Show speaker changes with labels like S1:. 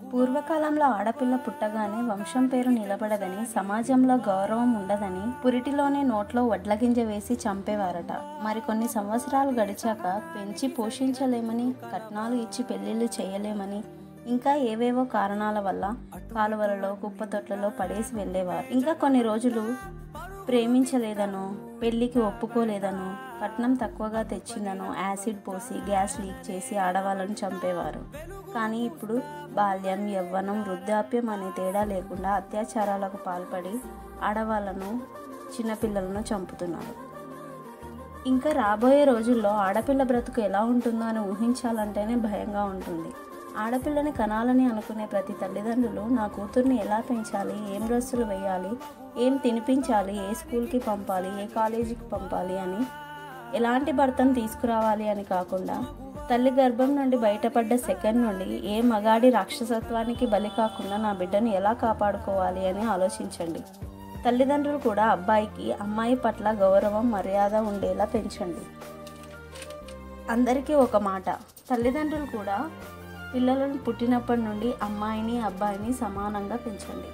S1: పూర్వకాలంలో ఆడపిల్ల పుట్టగానే వంశం పేరు నిలబడదని, సమాజంలో గౌరవం ఉండదని పురిటిలోనే నోట్లో వడ్లగింజ వేసి చంపేవారట. మరికొన్ని సంవత్సరాలు గడిచాక పెంచి పోషించలేమని, కట్నాలు ఇచ్చి పెళ్లిళ్ళు చేయలేమని, ఇంకా ఏవేవో కారణాల వల్ల కాలువలలో కుప్పతొట్లలో పడేసి వెళ్ళేవారు. ఇంకా కొన్ని రోజులు ప్రేమించలేదనో, పెళ్లికి ఒప్పుకోలేదనో, కట్నం తక్కువగా తెచ్చిందనో యాసిడ్ పోసి గ్యాస్ లీక్ చేసి ఆడవాళ్ళను చంపేవారు. కానీ ఇప్పుడు బాల్యం, యవ్వనం, వృద్ధాప్యం అనే తేడా లేకుండా అత్యాచారాలకు పాల్పడి ఆడవాళ్ళను, చిన్నపిల్లలను చంపుతున్నారు. ఇంకా రాబోయే రోజుల్లో ఆడపిల్ల బ్రతుకు ఎలా ఉంటుందో అని ఊహించాలంటేనే భయంగా ఉంటుంది. ఆడపిల్లని కనాలని అనుకునే ప్రతి తల్లిదండ్రులు నా కూతుర్ని ఎలా పెంచాలి, ఏం డ్రెస్సులు వేయాలి, ఏం తినిపించాలి, ఏ స్కూల్కి పంపాలి, ఏ కాలేజీకి పంపాలి అని, ఎలాంటి భర్తను తీసుకురావాలి అని కాకుండా, తల్లి గర్భం నుండి బయటపడ్డ సెకండ్ నుండి ఏ మగాడి రాక్షసత్వానికి బలి కాకుండా నా బిడ్డను ఎలా కాపాడుకోవాలి అని ఆలోచించండి. తల్లిదండ్రులు కూడా అబ్బాయికి అమ్మాయి పట్ల గౌరవం, మర్యాద ఉండేలా పెంచండి. అందరికీ ఒక మాట, తల్లిదండ్రులు కూడా పిల్లలను పుట్టినప్పటి నుండి అమ్మాయిని, అబ్బాయిని సమానంగా పెంచండి.